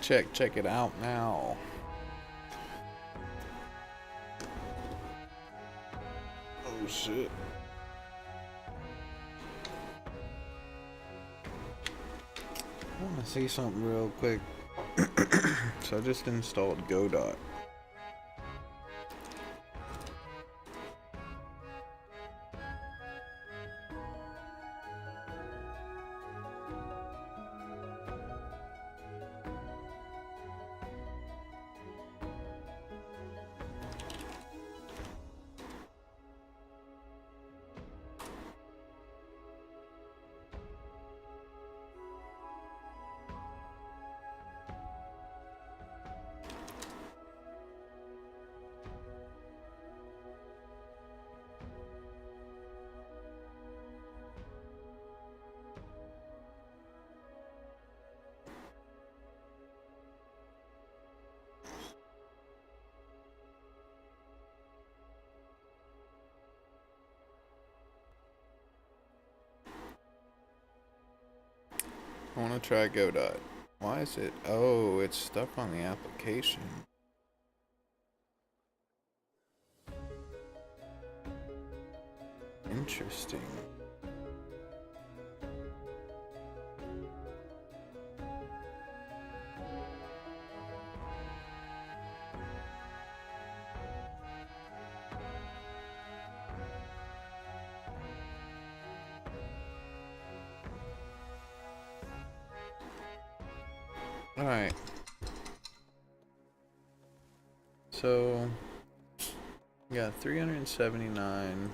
Check it out now. Oh shit. I want to see something real quick. So I just installed Godot. I want to try Godot. Why is it? Oh, it's stuck on the application. Interesting. Alright. So, we got 379.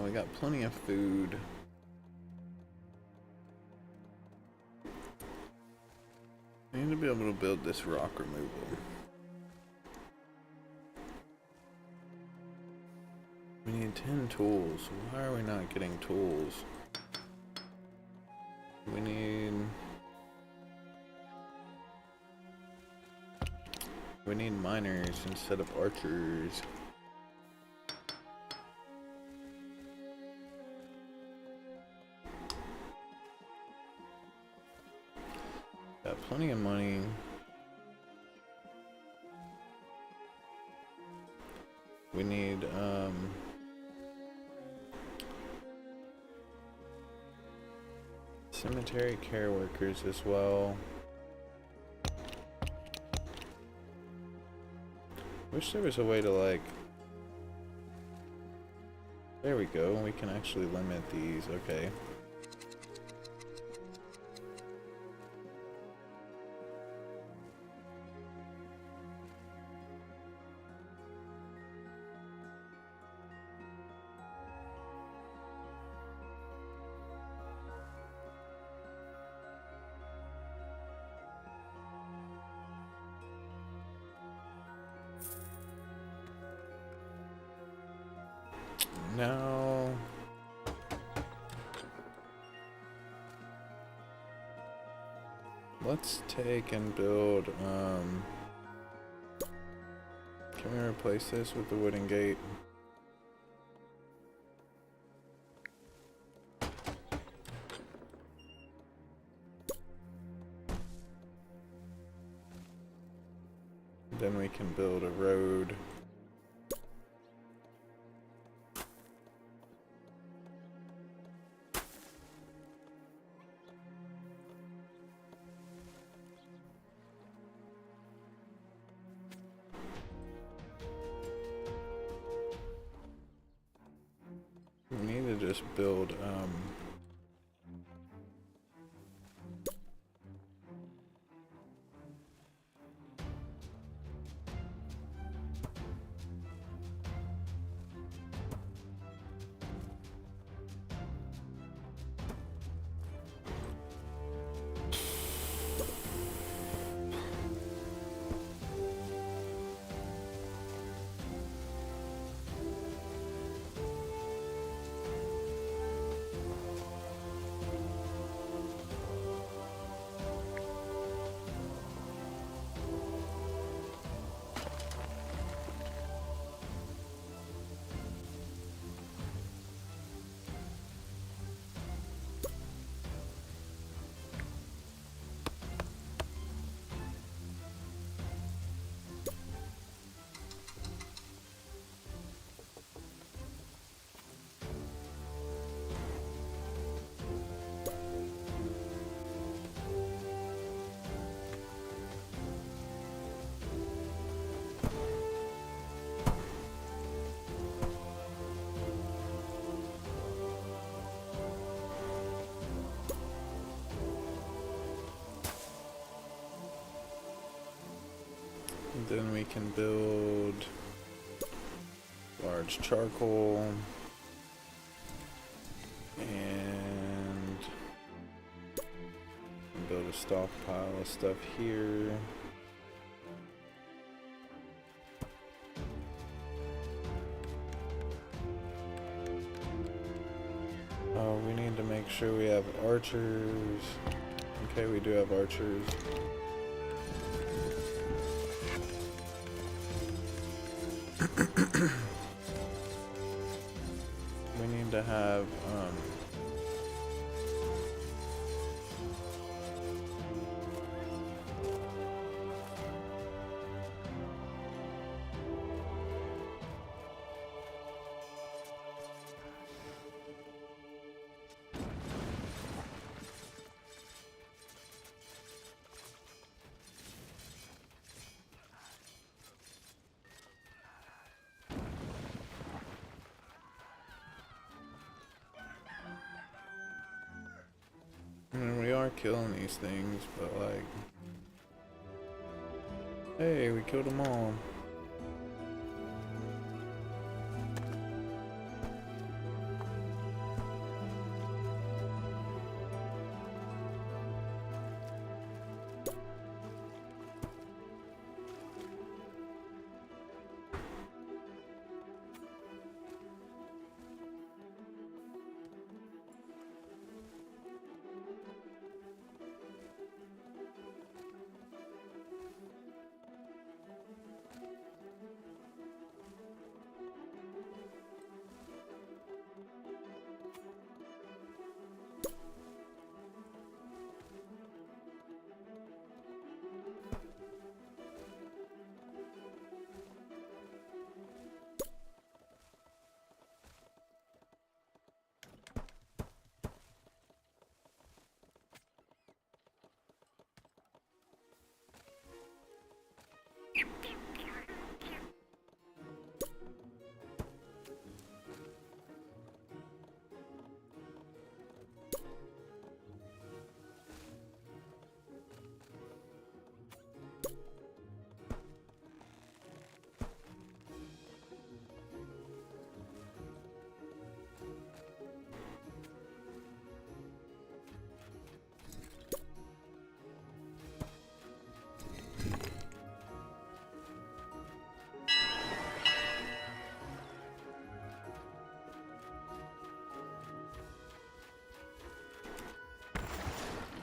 We got plenty of food. We need to be able to build this rock removal. We need 10 tools. Why are we not getting tools? We need miners instead of archers. Got plenty of money. We need cemetery care workers as well. Wish there was a way to like, there we go, we can actually limit these. Okay. Now, let's take and build, can we replace this with the wooden gate? Then we can build a road. We need to just build, Then we can build large charcoal and build a stockpile of stuff here. Oh, we need to make sure we have archers. Okay, we do have archers. We need to have I mean, we are killing these things, but like, hey, we killed them all.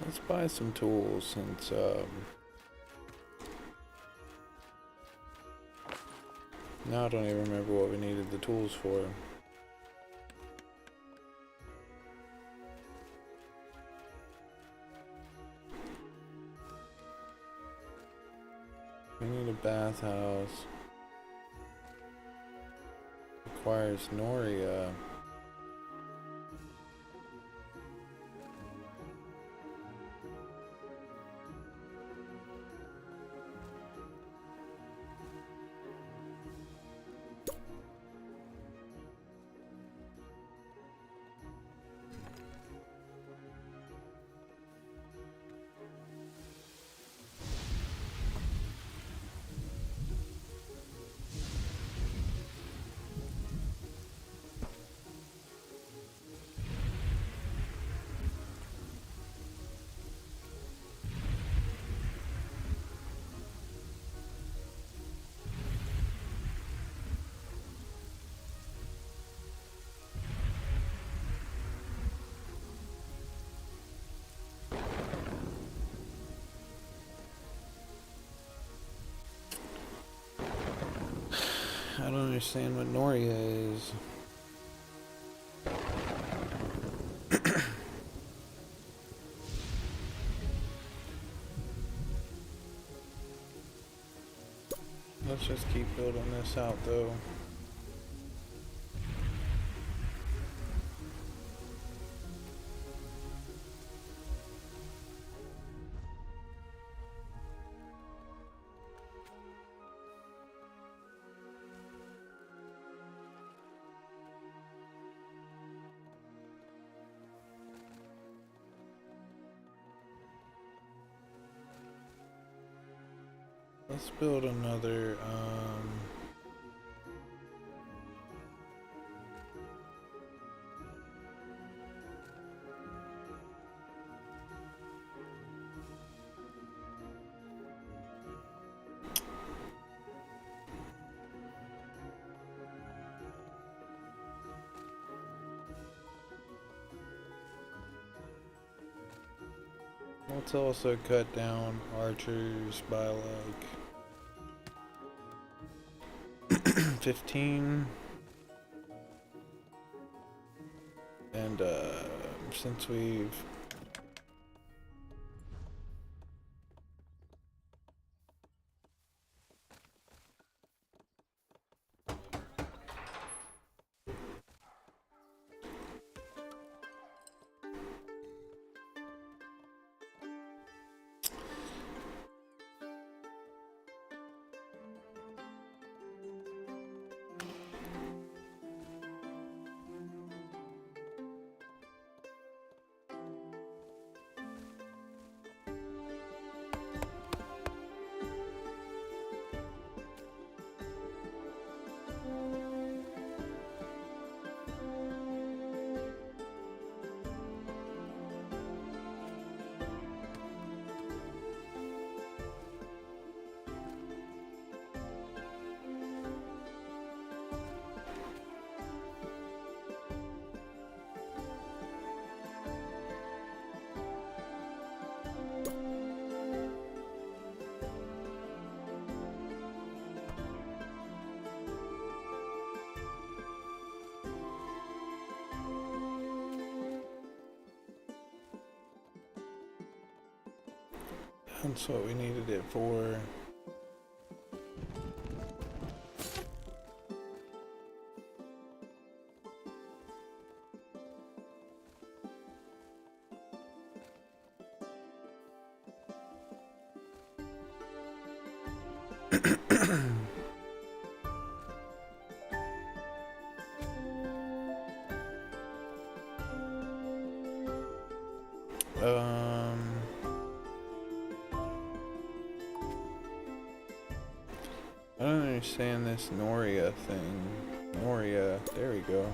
Let's buy some tools since now I don't even remember what we needed the tools for. We need a bathhouse. Requires Noria. I don't understand what Noria is. Let's just keep building this out though. Let's build another, let's also cut down archers by like 15. And since we've that's what we needed it for. I don't understand this Noria thing. Noria, there we go.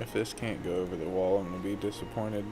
If this can't go over the wall, I'm gonna be disappointed.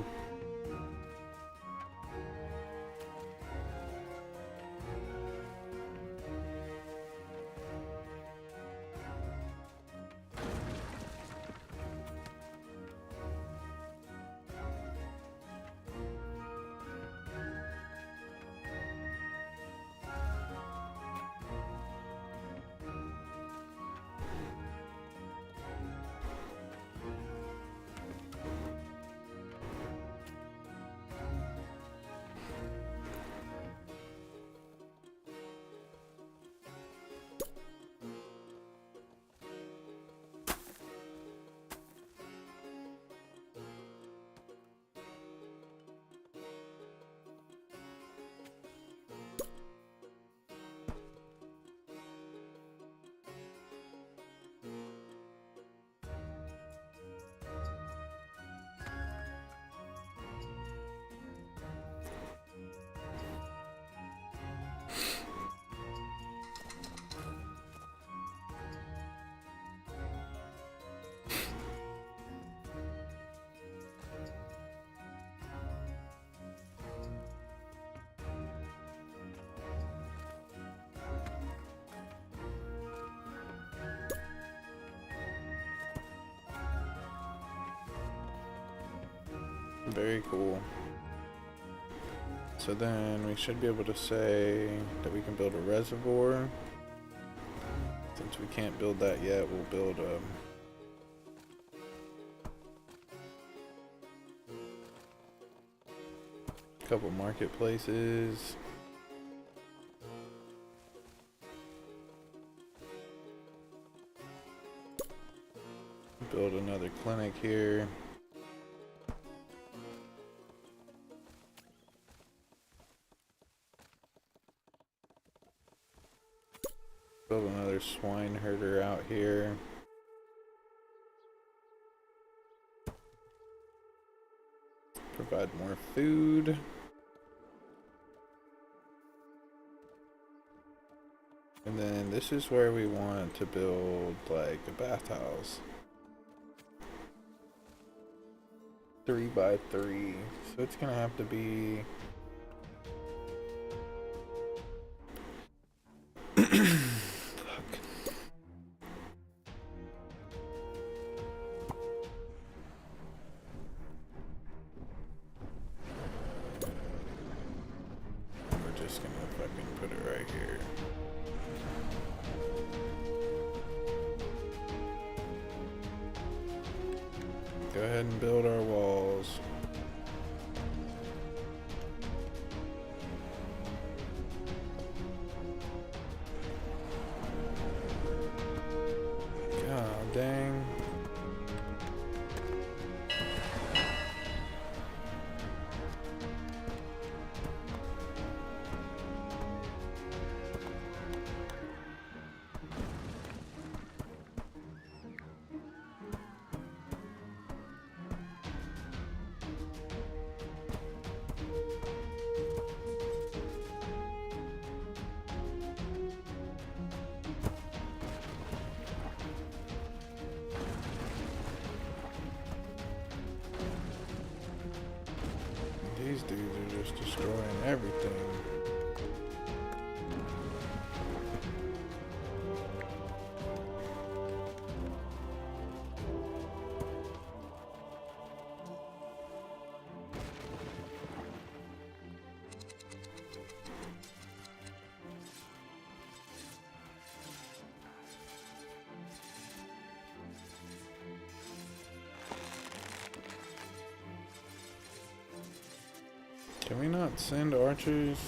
Very cool. So then we should be able to say that we can build a reservoir. Since we can't build that yet, we'll build a couple marketplaces. Build another clinic here. Build another swine herder out here. Provide more food. And then this is where we want to build like a bathhouse. 3 by 3. So it's gonna have to be go ahead and build our walls. God dang. These dudes are just destroying everything. Can we not send archers?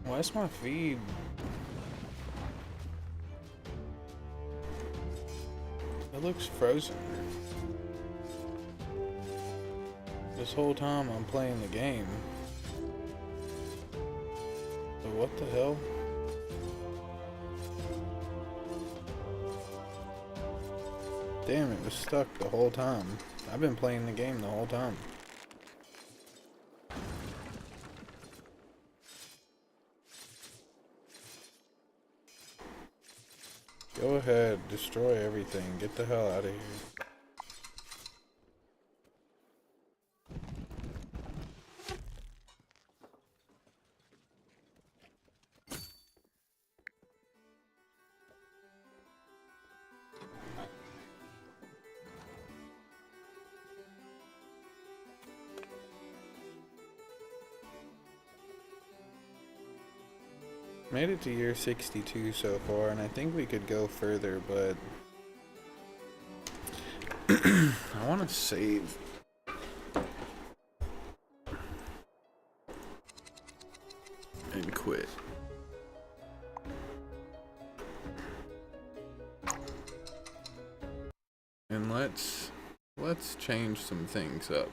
Why's my feed? It looks frozen. This whole time I'm playing the game. So what the hell? Damn, it was stuck the whole time. I've been playing the game the whole time. Go ahead, destroy everything. Get the hell out of here. Made it to year 62 so far, and I think we could go further, but I want to save. And quit. And let's change some things up.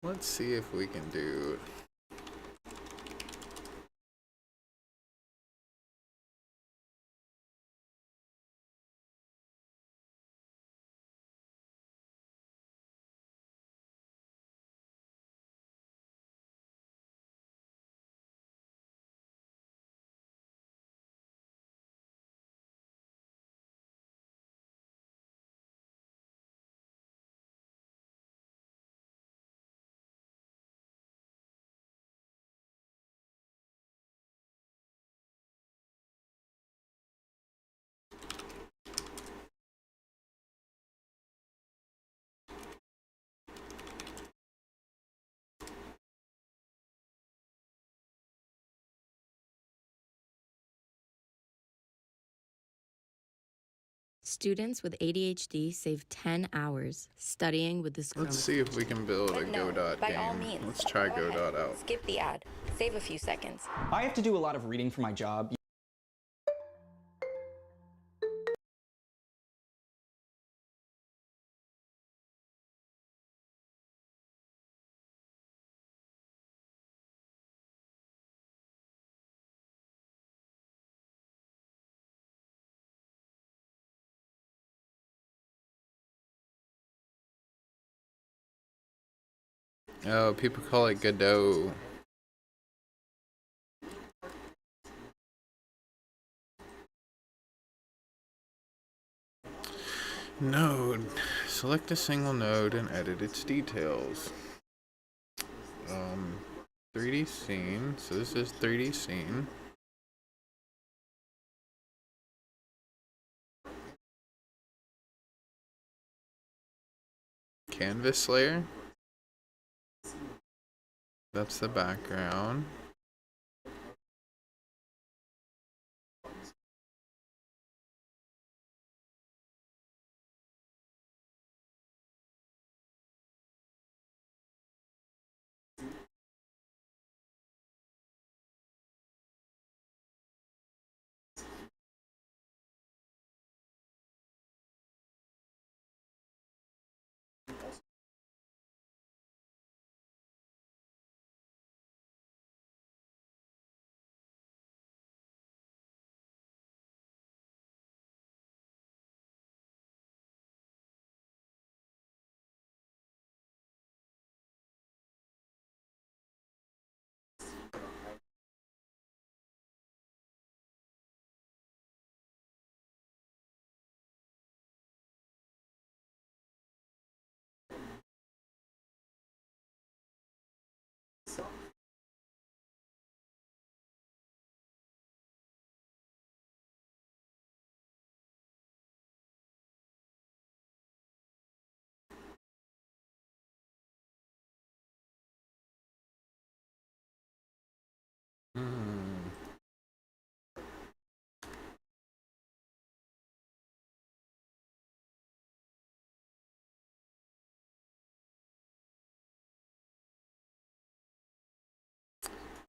Let's see if we can do. Students with ADHD save 10 hours studying with this. Let's see if we can build a Godot by game. all means. Let's try Go Godot ahead. out. Skip the ad. Save a few seconds. I have to do a lot of reading for my job. Oh, people call it Godot. Node. Select a single node and edit its details. 3D scene. So this is 3D scene. Canvas layer. That's the background.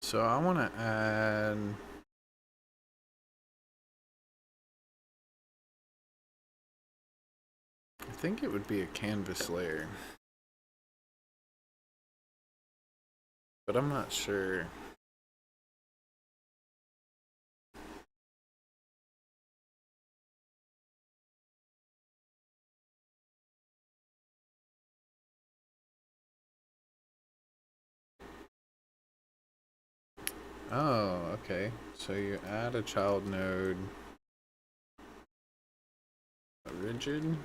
So I want to add. I think it would be a canvas layer, but I'm not sure. Oh, okay. So you add a child node, a rigid.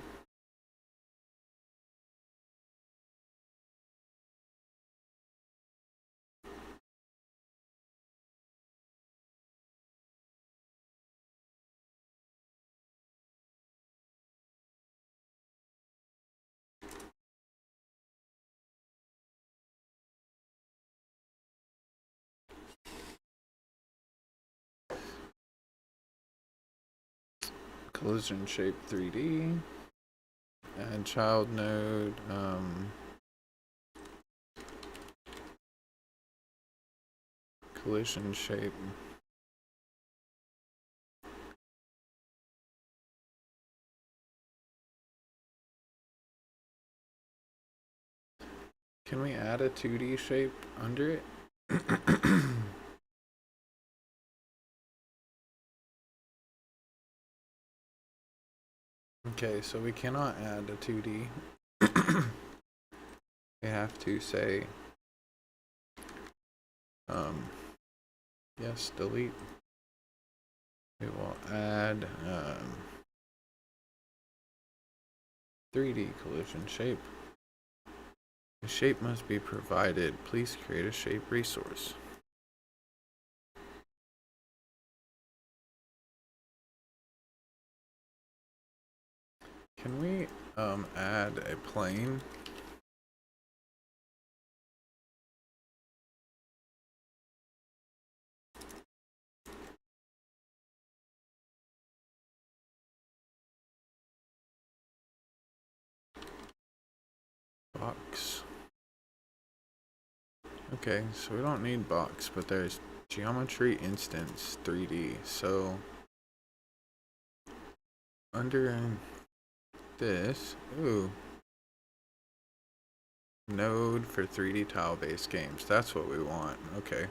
Collision shape 3D. Add child node. Collision shape. Can we add a 2D shape under it? Okay, so we cannot add a 2D. We have to say, yes, delete. We will add 3D collision shape. The shape must be provided. Please create a shape resource. Can we add a plane? Box. Okay, so we don't need box, but there's geometry instance 3D. So under this, ooh, node for 3D tile based games. That's what we want. Okay.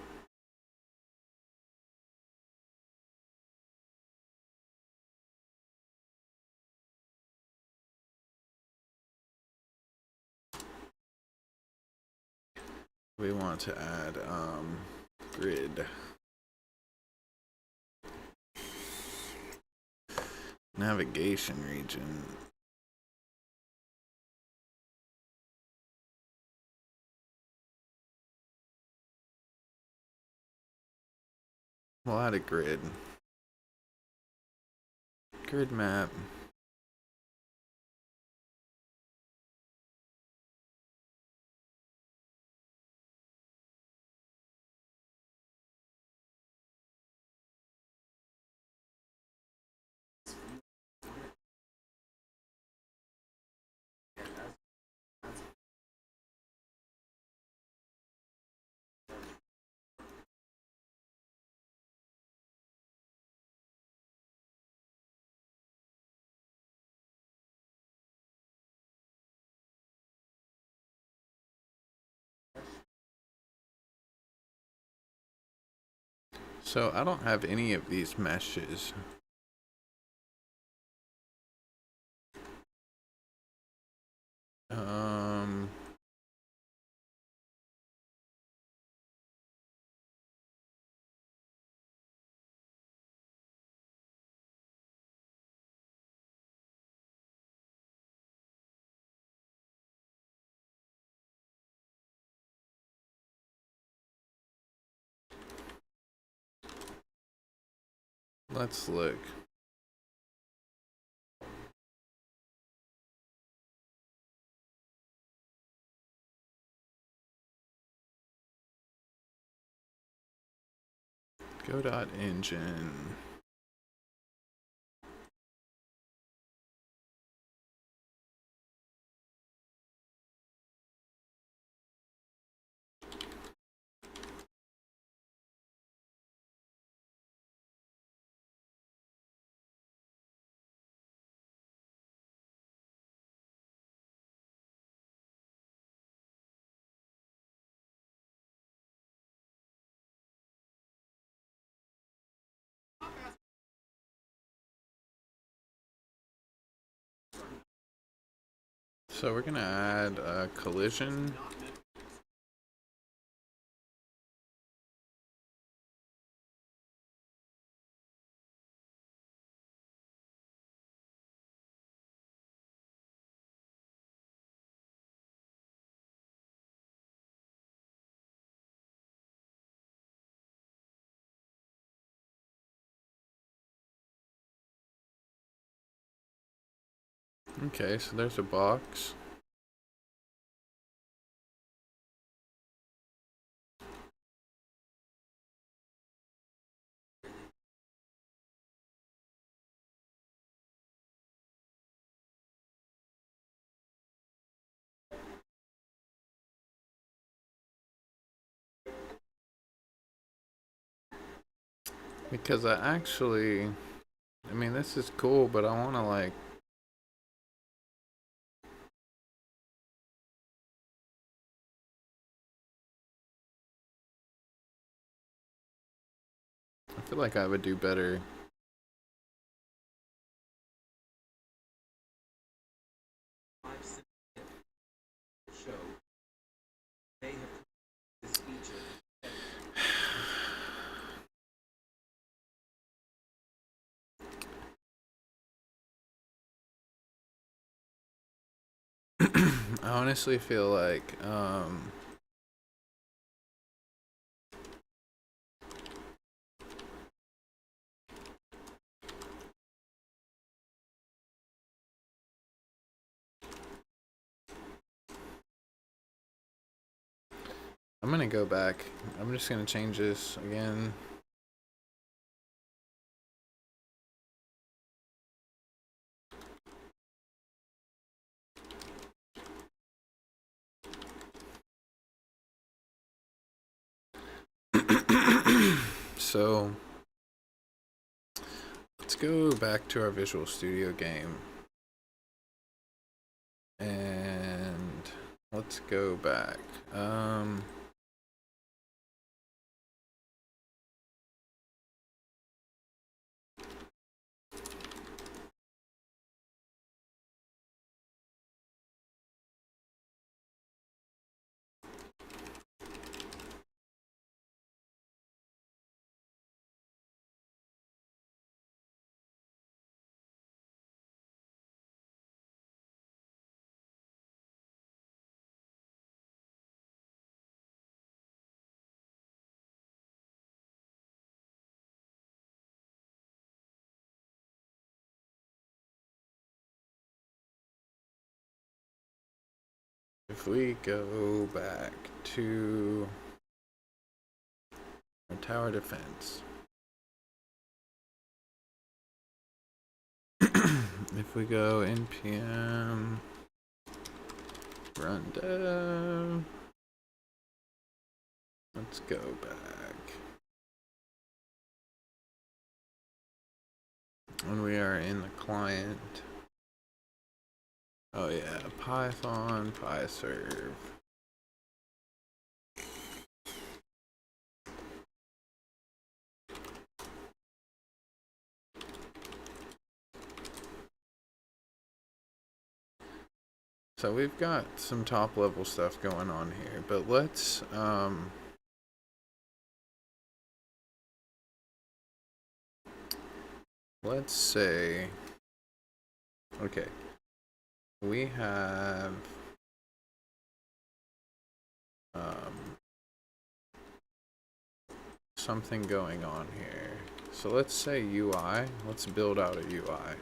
We want to add grid. Navigation region. We'll add a grid. Grid map. So I don't have any of these meshes. Let's look. Go.engine. So we're gonna add a collision. Okay, so there's a box. Because I mean, this is cool, but I want to like, I feel like I would do better. I honestly feel like, I'm gonna go back. I'm just gonna change this again. So let's go back to our Visual Studio game. And let's go back. If we go back to our tower defense, if we go npm run dev, let's go back. When we are in the client, oh yeah, Python, PyServe. So we've got some top level stuff going on here, but let's say, okay, we have something going on here. So let's say UI. Let's build out a UI.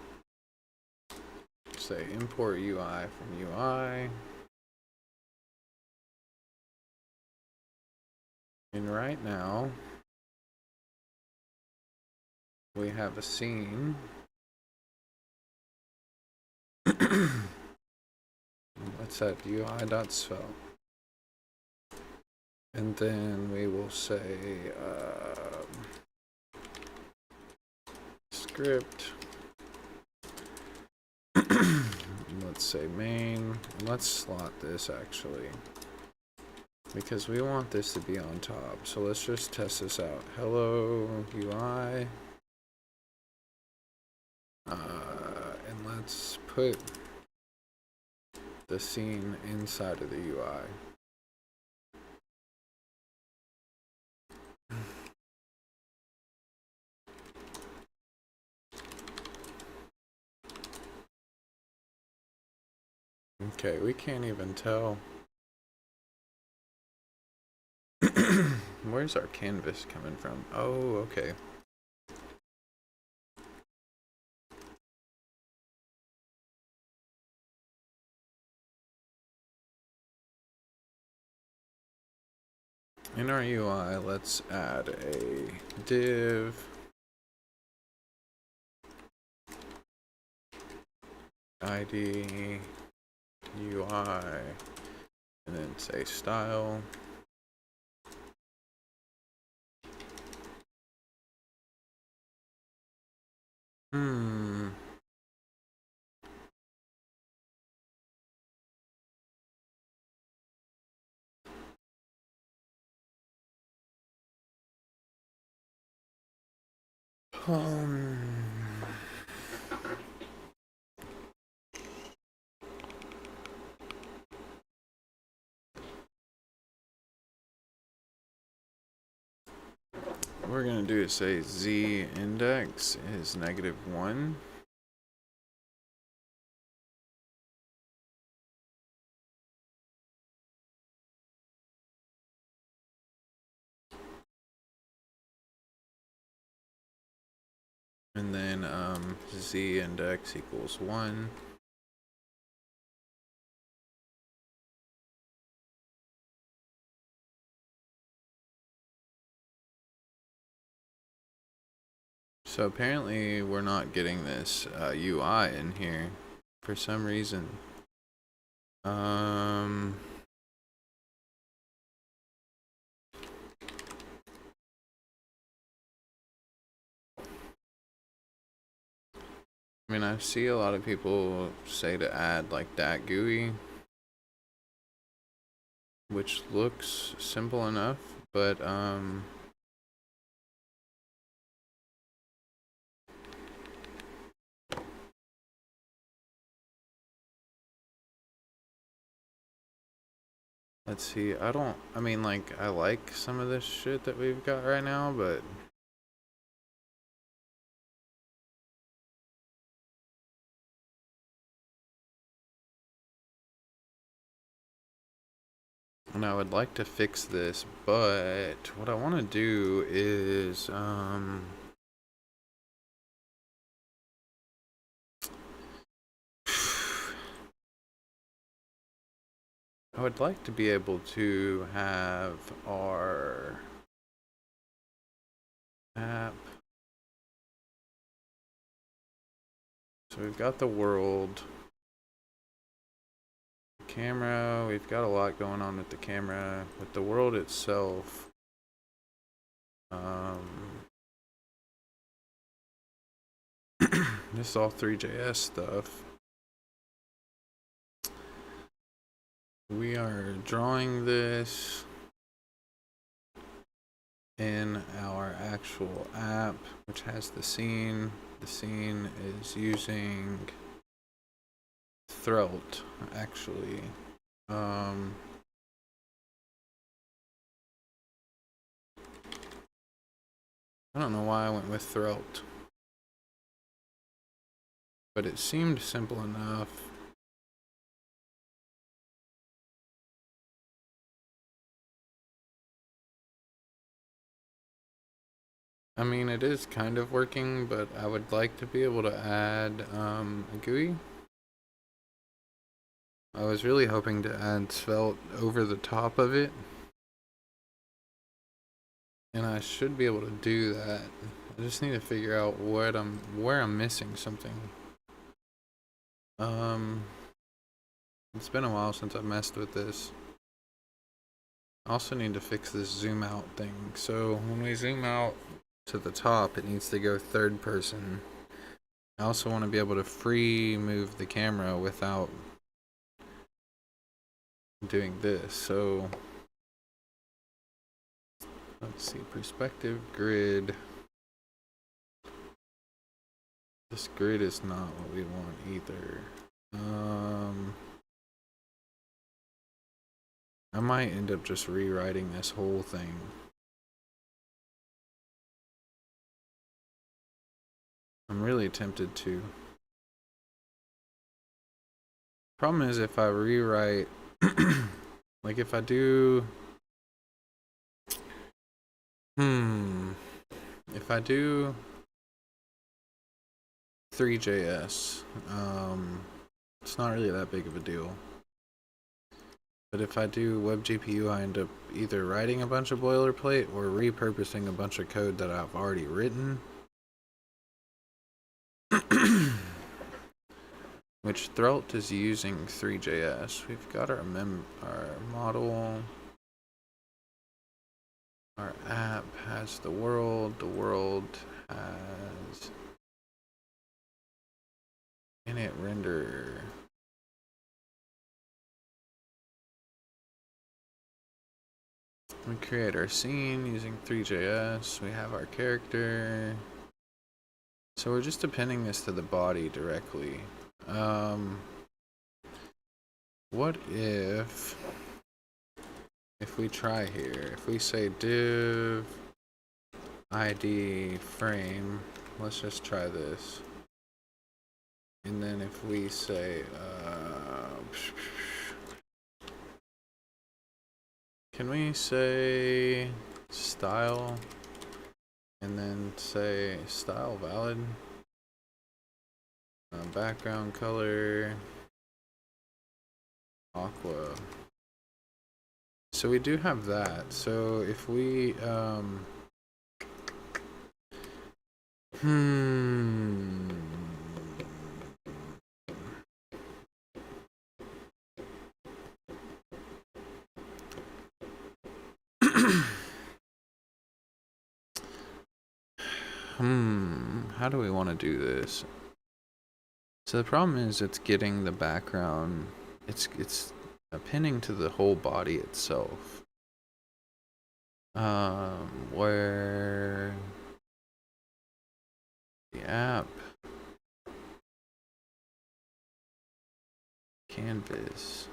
Say import UI from UI. And right now, we have a scene. Let's set UI.spell. And then we will say script. Let's say main. And let's slot this actually, because we want this to be on top. So let's just test this out. Hello UI. And let's put the scene inside of the UI. Okay, we can't even tell. Where's our canvas coming from? Oh, okay. In our UI, let's add a div ID UI and then say style. What we're gonna do is say z index is -1. And then z index equals 1. So apparently we're not getting this UI in here for some reason. I mean, I see a lot of people say to add like that GUI, which looks simple enough, but let's see. I mean, like, I like some of this shit that we've got right now, but and I would like to fix this, but what I want to do is I would like to be able to have our app. So we've got the world, camera, we've got a lot going on with the camera. With the world itself, this is all 3JS stuff. We are drawing this in our actual app, which has the scene. The scene is using Throat, actually. I don't know why I went with Throat, but it seemed simple enough. I mean, it is kind of working, but I would like to be able to add a GUI. I was really hoping to add Svelte over the top of it, and I should be able to do that. I just need to figure out where I'm missing something. It's been a while since I messed with this. I also need to fix this zoom out thing. So when we zoom out to the top, it needs to go third person. I also want to be able to free move the camera without doing this. So let's see, perspective grid. This grid is not what we want either. I might end up just rewriting this whole thing. I'm really tempted to. Problem is, if I rewrite, like if I do, if I do 3JS, it's not really that big of a deal. But if I do WebGPU, I end up either writing a bunch of boilerplate or repurposing a bunch of code that I've already written. Which Throat is using 3JS. We've got our model. Our app has the world has init render. We create our scene using 3JS. We have our character. So we're just appending this to the body directly. What if we try here, if we say div id frame, let's just try this. And then if we say, can we say style and then say style valid, background color aqua. So we do have that. So if we how do we want to do this? So the problem is it's getting the background, it's appending to the whole body itself. Where the app canvas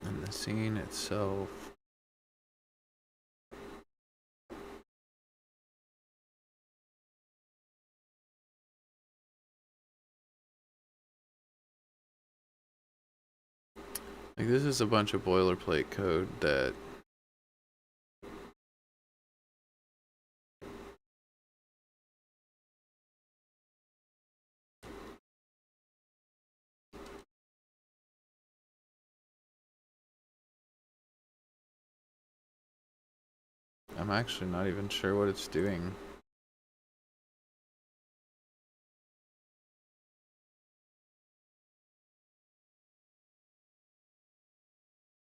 and the scene itself like this is a bunch of boilerplate code that I'm actually not even sure what it's doing.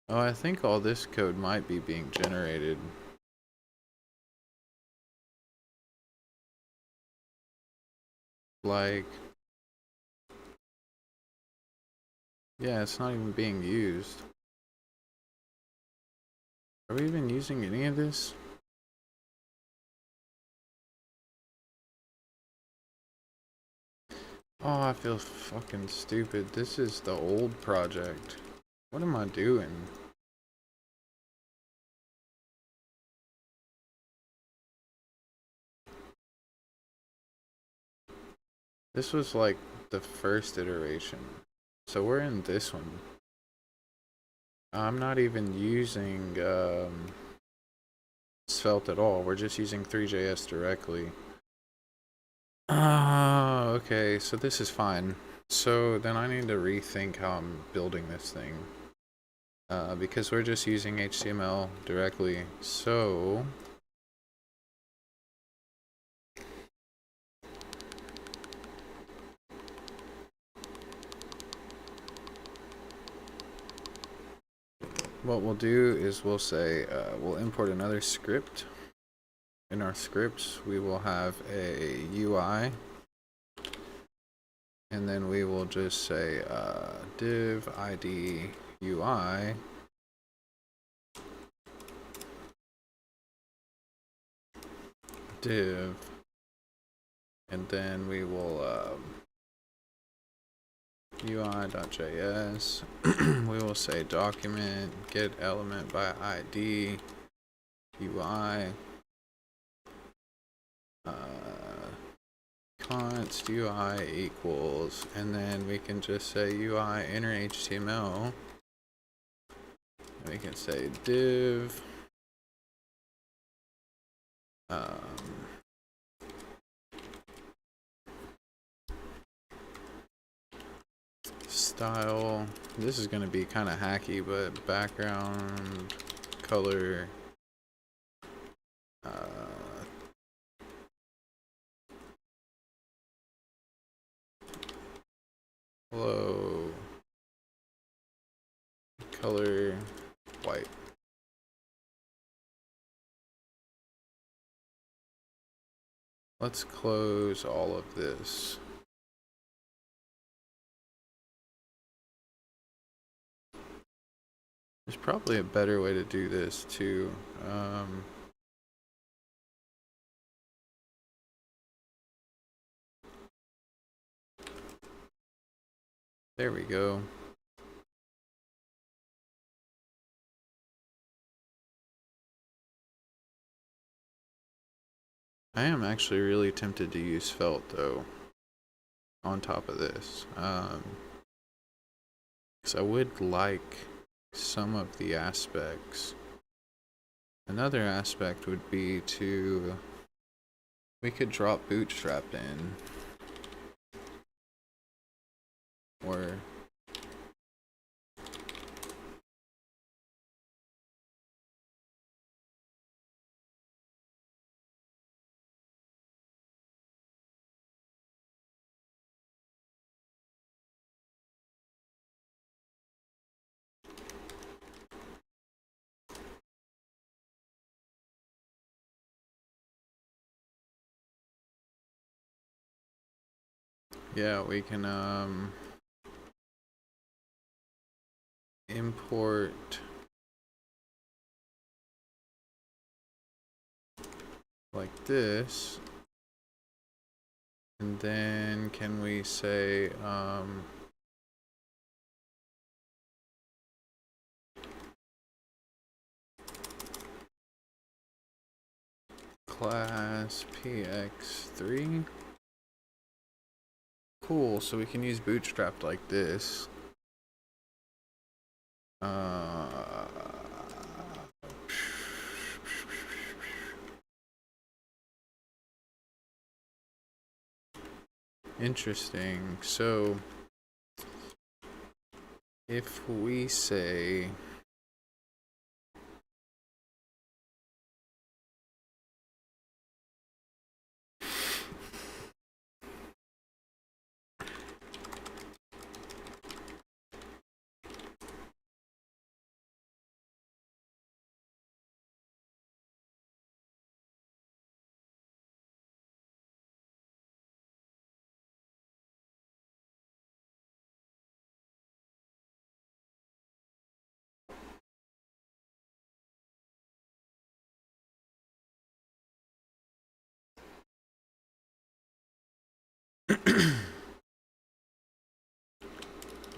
Oh, I think all this code might be being generated. Like, yeah, it's not even being used. Are we even using any of this? Oh, I feel fucking stupid. This is the old project. What am I doing? This was like the first iteration. So we're in this one. I'm not even using Svelte at all. We're just using 3JS directly. Okay, so this is fine. So then I need to rethink how I'm building this thing. Because we're just using HTML directly. So what we'll do is we'll say we'll import another script. In our scripts we will have a UI, and then we will just say div id UI div, and then we will UI.js. We will say document get element by ID UI const UI equals, and then we can just say UI inner HTML. We can say div style. This is going to be kind of hacky, but background color. Hello. Color white. Let's close all of this. There's probably a better way to do this too. There we go. I am actually really tempted to use felt though on top of this. Because I would like some of the aspects. Another aspect would be to, we could drop bootstrap in, or yeah, we can import like this, and then can we say class px3. Cool, so we can use bootstrap like this. Interesting. So if we say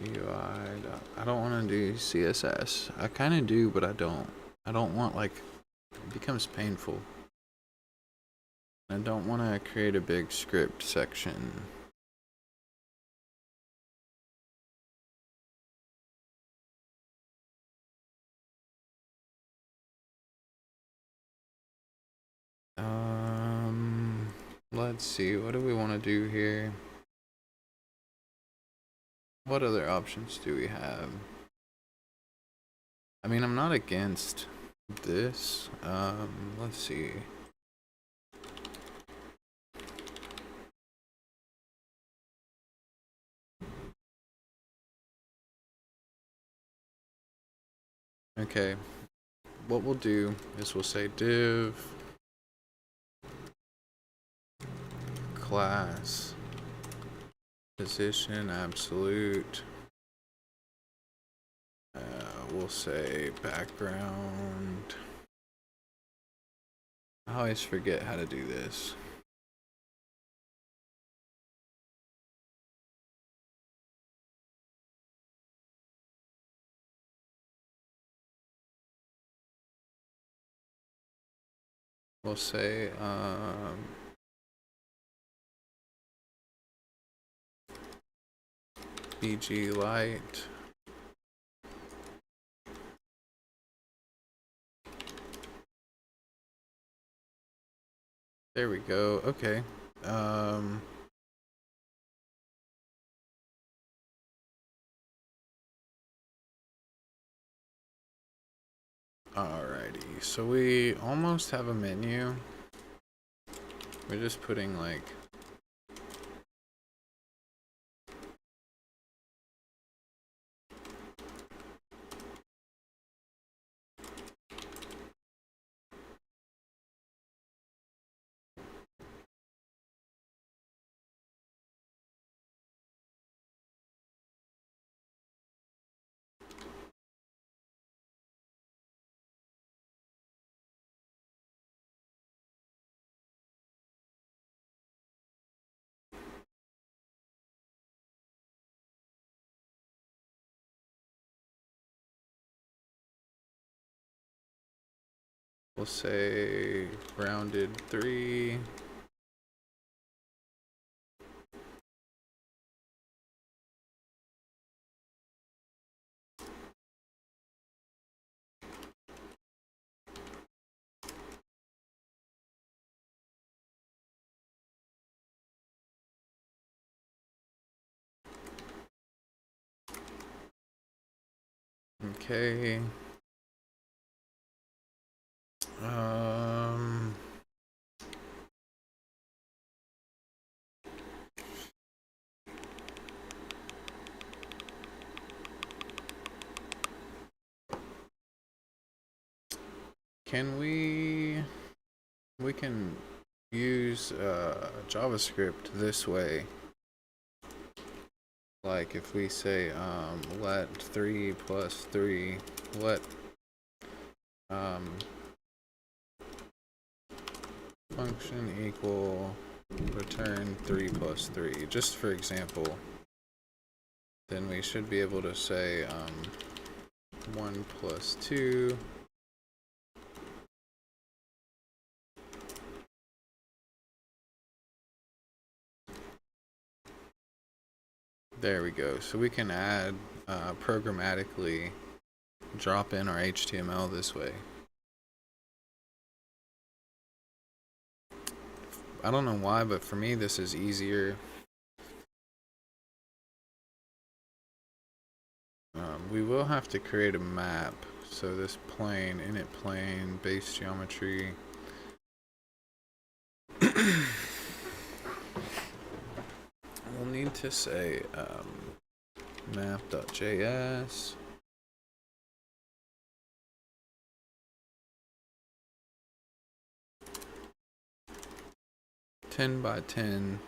UI, I don't want to do CSS. I kind of do, but I don't. I don't want, like, it becomes painful. I don't want to create a big script section. Let's see, what do we want to do here? What other options do we have? I mean, I'm not against this. Let's see. Okay, what we'll do is we'll say div class position absolute. We'll say background. I always forget how to do this. We'll say BG light. There we go. Okay. Alrighty, so we almost have a menu. We're just putting like we'll say rounded 3. Okay. Um, can we can use JavaScript this way. Like if we say let 3 plus 3, let function equal return 3 plus 3, just for example, then we should be able to say 1 plus 2. There we go. So we can add programmatically drop in our HTML this way. I don't know why, but for me this is easier. We will have to create a map. So this plane, init plane, base geometry. We'll need to say map.js. (10 by 10).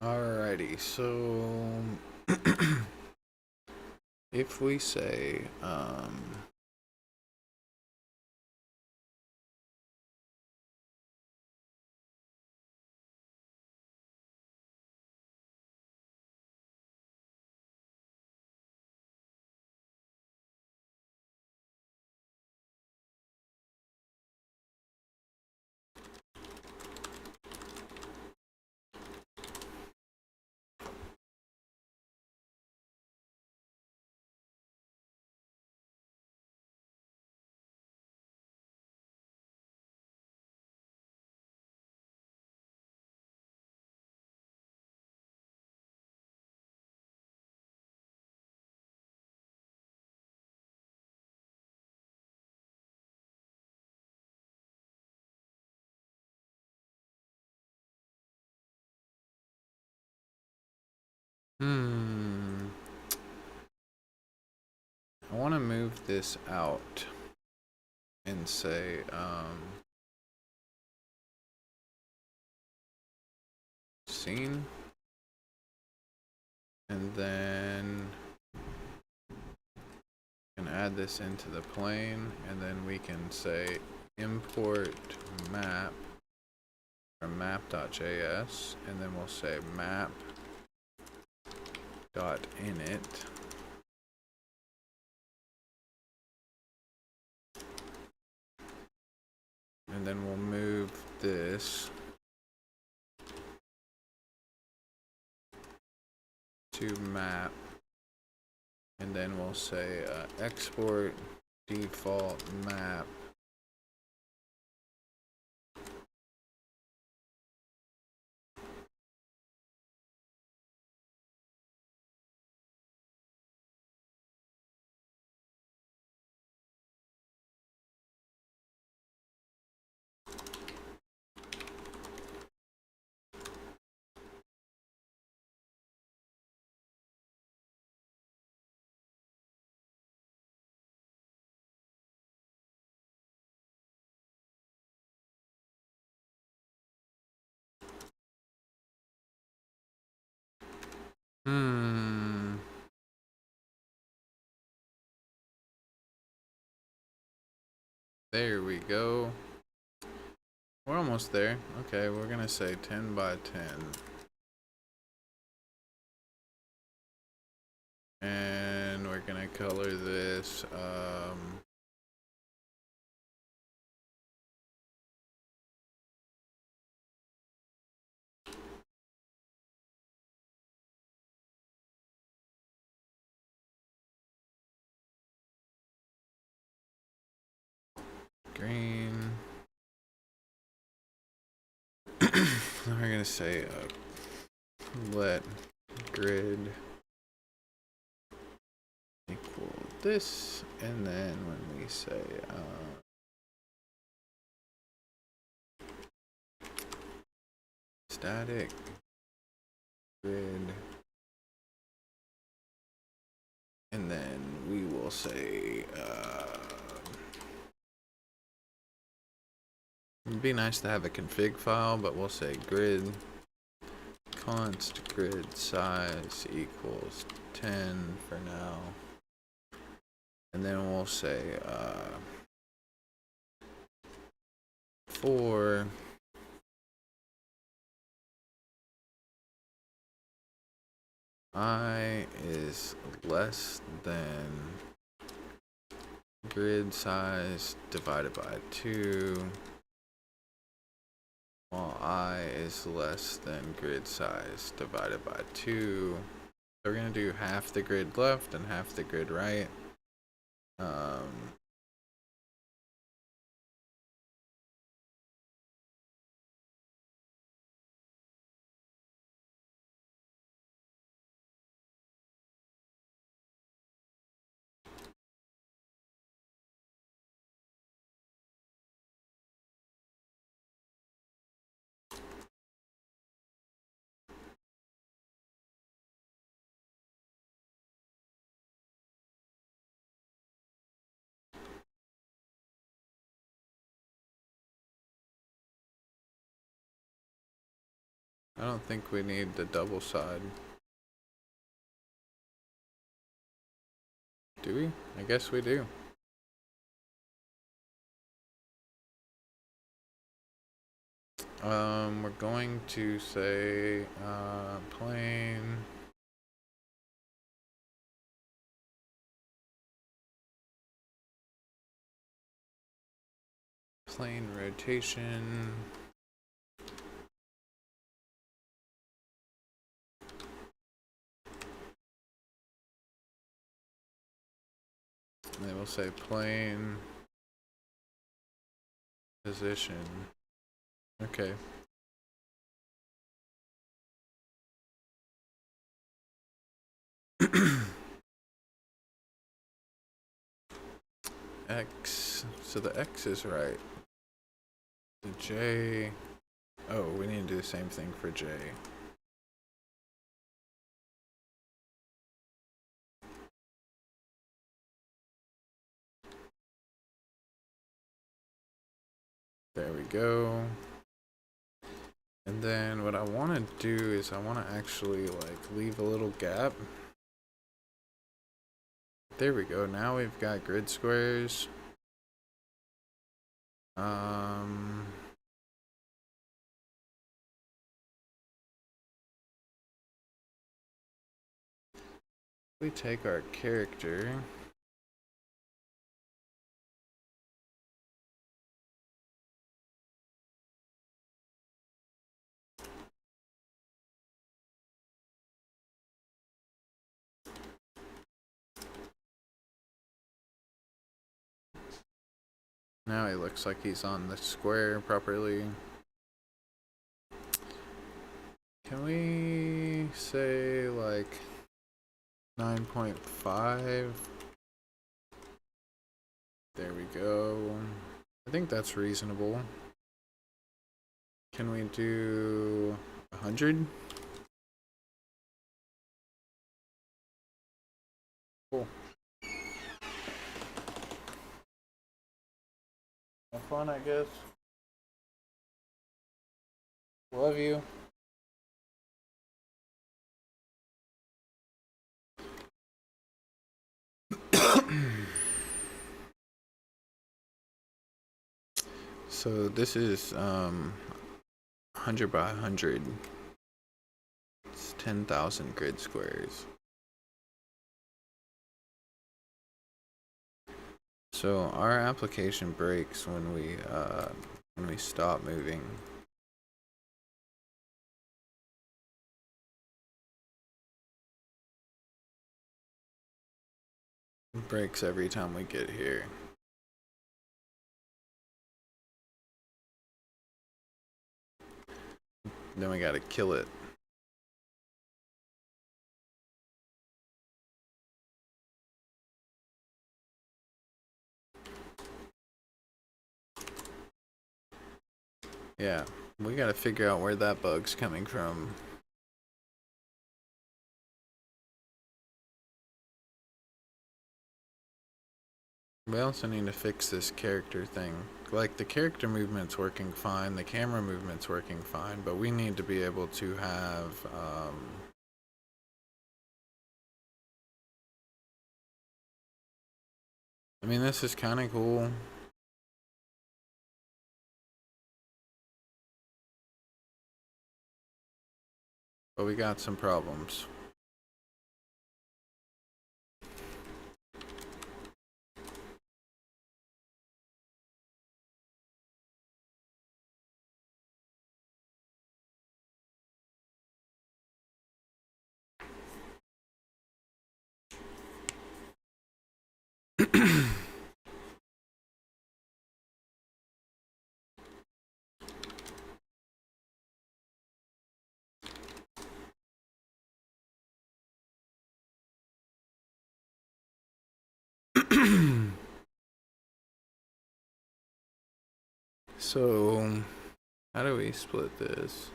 Alrighty, so if we say I want to move this out and say, scene. And then can add this into the plane, and then we can say import map or map.js, and then we'll say map.init. And then we'll move this to map, and then we'll say export default map. There we go. We're almost there. Okay, we're gonna say 10 by 10. And we're gonna color this, green. We're gonna say let grid equal this, and then when we say static grid, and then we will say it'd be nice to have a config file, but we'll say grid const grid size equals 10 for now, and then we'll say for I is less than grid size divided by 2, while I is less than grid size divided by 2. So we're gonna do half the grid left and half the grid right. I don't think we need the double side. Do we? I guess we do. We're going to say plane rotation. And then we'll say plane position. Okay. X. So the X is right. The J. Oh, we need to do the same thing for J. There we go. And then what I want to do is I want to actually like leave a little gap. There we go. Now we've got grid squares. We take our character. Now he looks like he's on the square properly. Can we say like 9.5? There we go. I think that's reasonable. Can we do 100? Cool. Have fun, I guess. Love you. So this is 100 by 100. It's 10,000 grid squares. So our application breaks when we stop moving. It breaks every time we get here. Then we gotta kill it. Yeah, we gotta figure out where that bug's coming from. We also need to fix this character thing. Like, the character movement's working fine, the camera movement's working fine, but we need to be able to have, I mean, this is kind of cool. But we got some problems. So, how do we split this?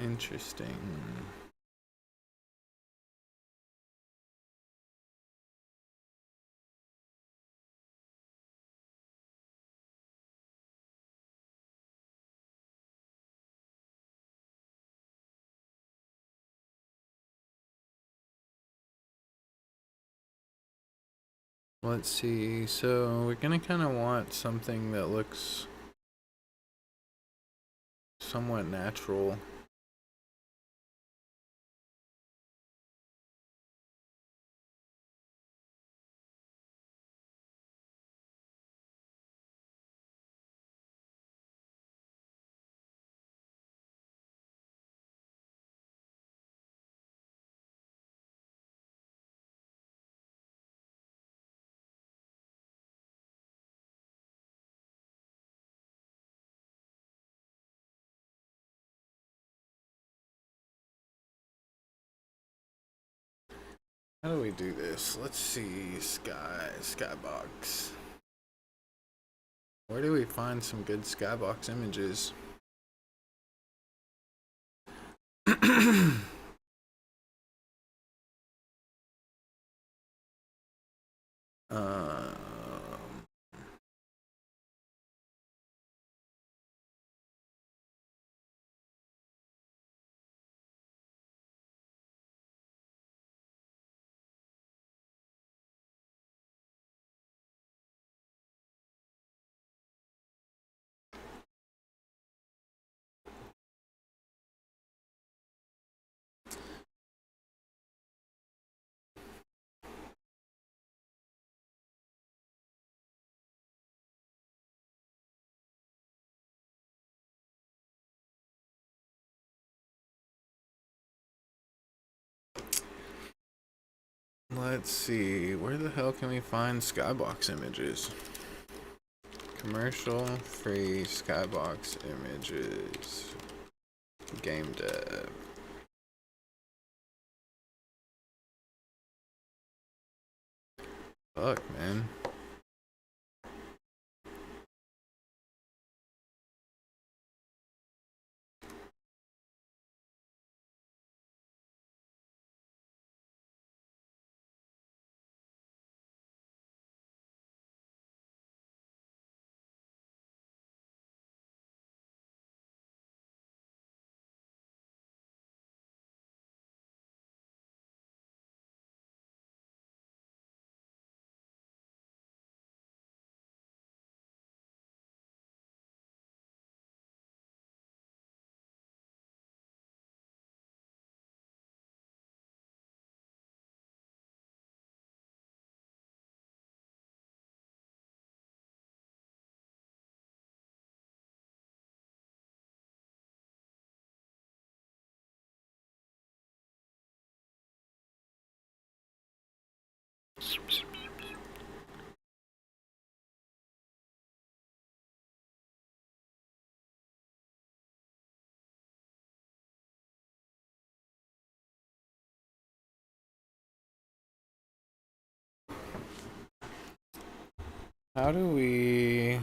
Interesting. Let's see, so we're gonna kind of want something that looks somewhat natural. How do we do this? Let's see. Skybox. Where do we find some good skybox images? um, let's see. Where the hell can we find skybox images? Commercial free skybox images. Game dev. Fuck, man. How do we...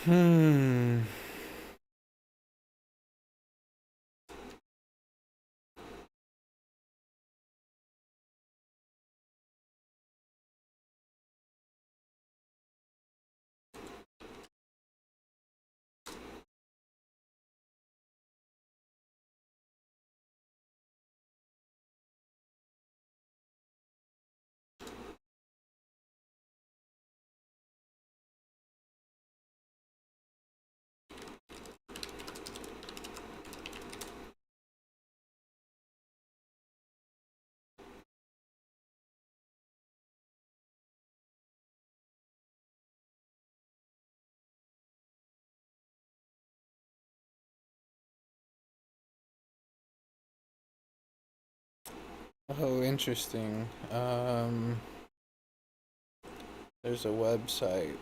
Hmm... Oh, interesting. There's a website.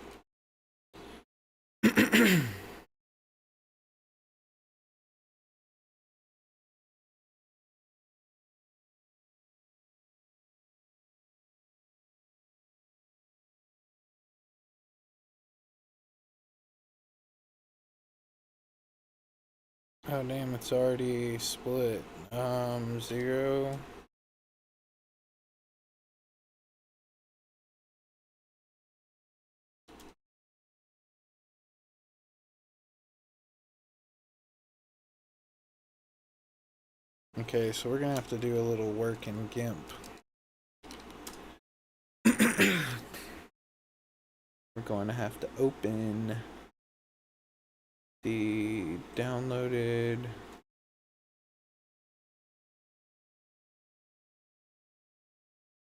Oh damn, it's already split. 0. Okay, so we're gonna have to do a little work in GIMP. We're going to have to open the downloaded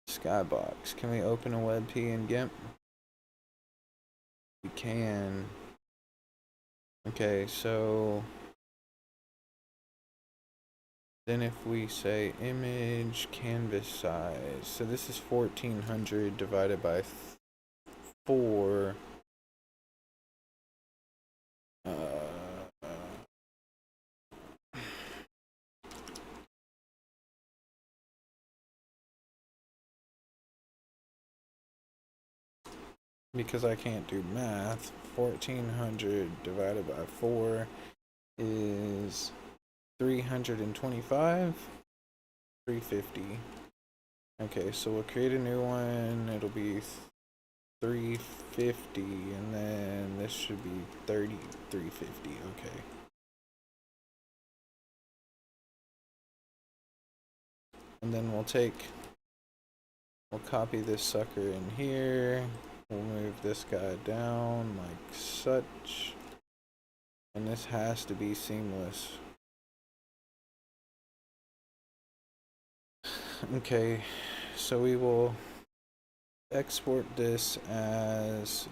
skybox. Can we open a WebP in GIMP? We can. Okay, so then if we say image canvas size, so this is 1400 divided by 4. Because I can't do math, 1400 divided by 4 is 325, 350. Okay, so we'll create a new one. It'll be 350, and then this should be 350. Okay. And then we'll copy this sucker in here. We'll move this guy down like such. And this has to be seamless. Okay, so we will export this as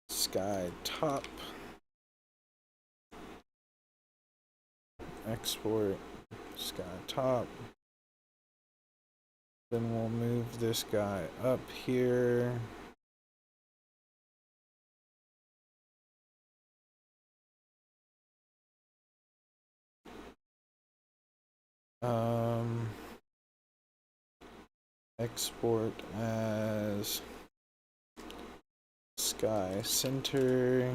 sky top. Export sky top. Then we'll move this guy up here. Export as sky center.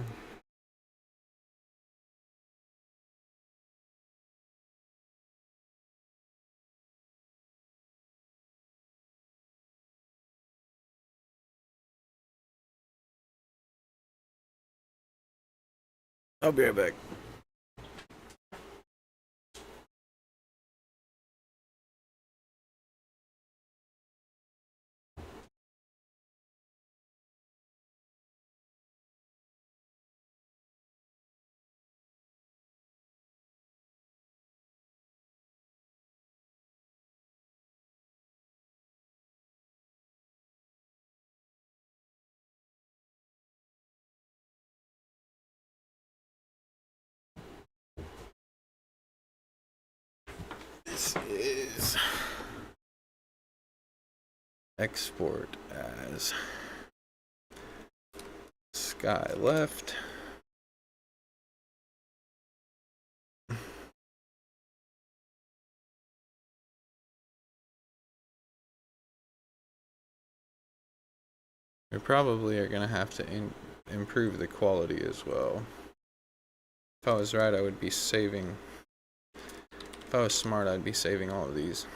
I'll be right back. This is export as sky left. We probably are going to have to improve the quality as well. If I was right, I would be saving. If I was smart, I'd be saving all of these.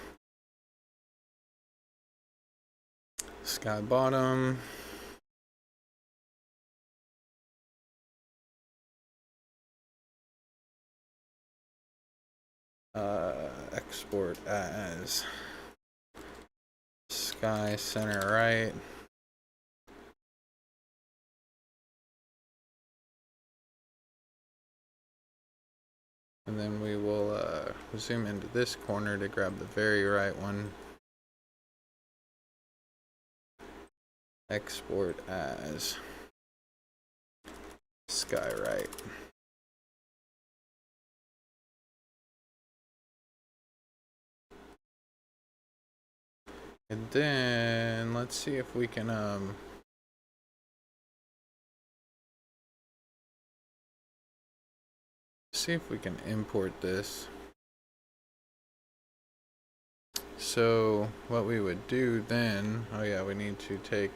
Sky bottom. Export as sky center right. And then we will zoom into this corner to grab the very right one. Export as sky right. And then let's see if we can import this. So what we would do then, oh yeah, we need to take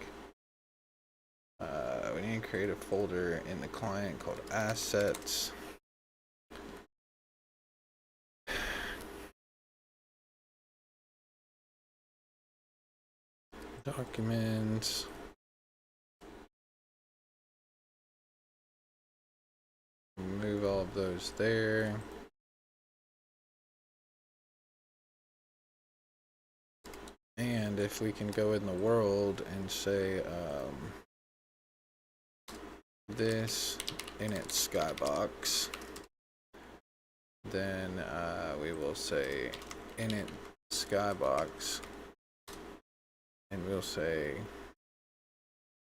we need to create a folder in the client called assets. Documents. Move all of those there. And if we can go in the world and say this init skybox, then we will say init skybox, and we'll say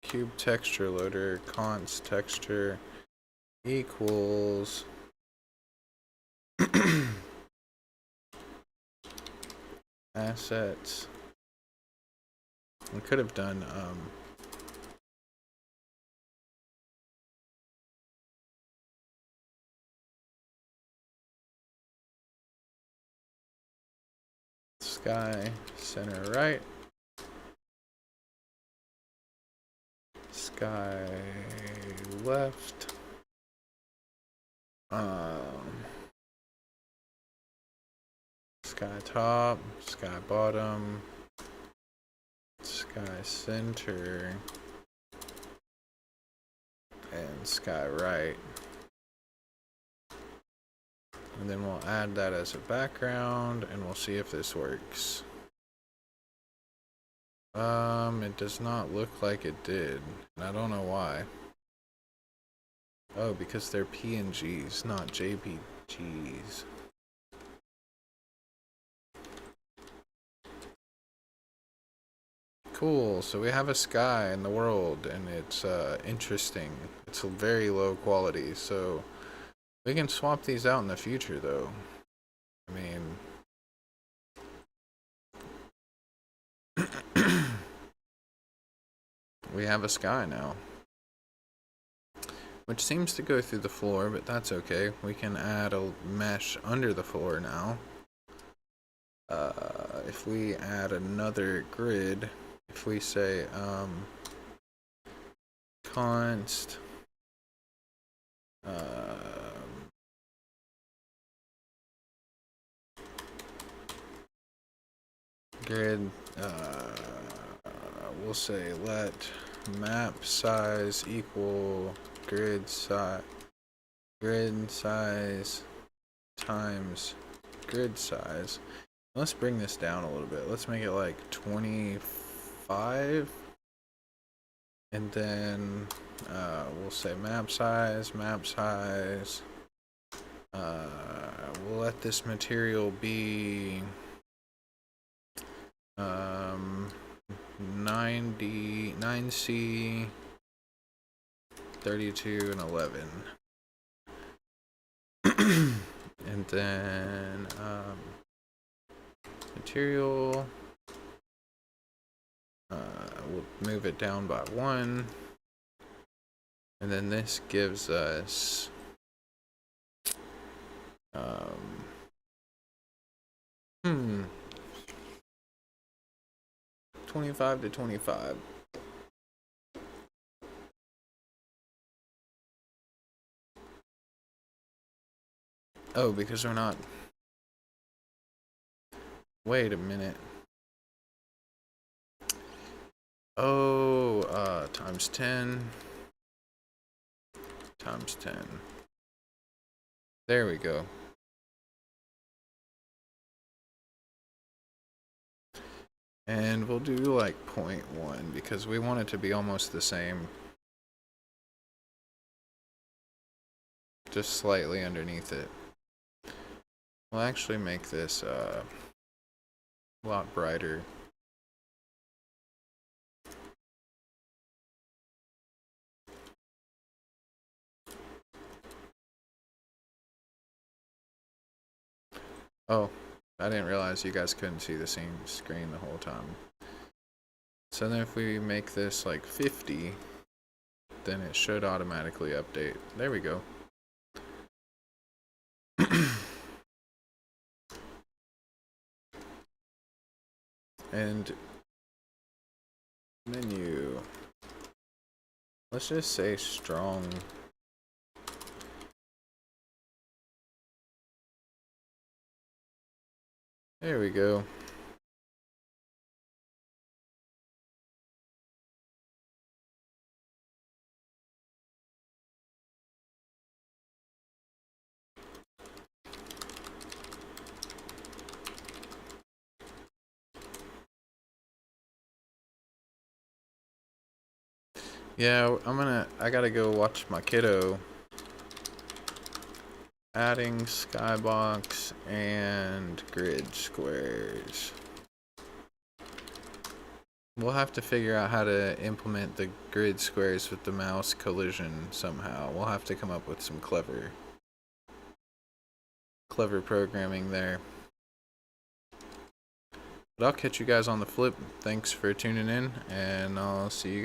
cube texture loader const texture equals assets. We could have done sky center right, sky left, sky top, sky bottom, sky center, and sky right. And then we'll add that as a background and we'll see if this works. It does not look like it did, and I don't know why. Oh, because they're PNGs, not JPGs. Cool, so we have a sky in the world, and it's interesting. It's a very low quality, so we can swap these out in the future, though. I mean, we have a sky now, which seems to go through the floor, but that's okay. We can add a mesh under the floor now. If we add another grid, if we say const grid, we'll say let map size equal grid size times grid size. Let's bring this down a little bit. Let's make it like 25, and then we'll say map size. We'll let this material be 9C 32 and 11. And then material, we'll move it down by 1, and then this gives us 25 to 25. Oh, because we're not. Wait a minute. Oh, times 10. Times 10. There we go. And we'll do like 0.1 because we want it to be almost the same. Just slightly underneath it. We'll actually make this a lot brighter. Oh, I didn't realize you guys couldn't see the same screen the whole time. So then if we make this like 50, then it should automatically update. There we go. And menu. Let's just say strong. There we go. Yeah, I gotta go watch my kiddo. Adding skybox and grid squares. We'll have to figure out how to implement the grid squares with the mouse collision somehow. We'll have to come up with some clever programming there. But I'll catch you guys on the flip. Thanks for tuning in, and I'll see you guys.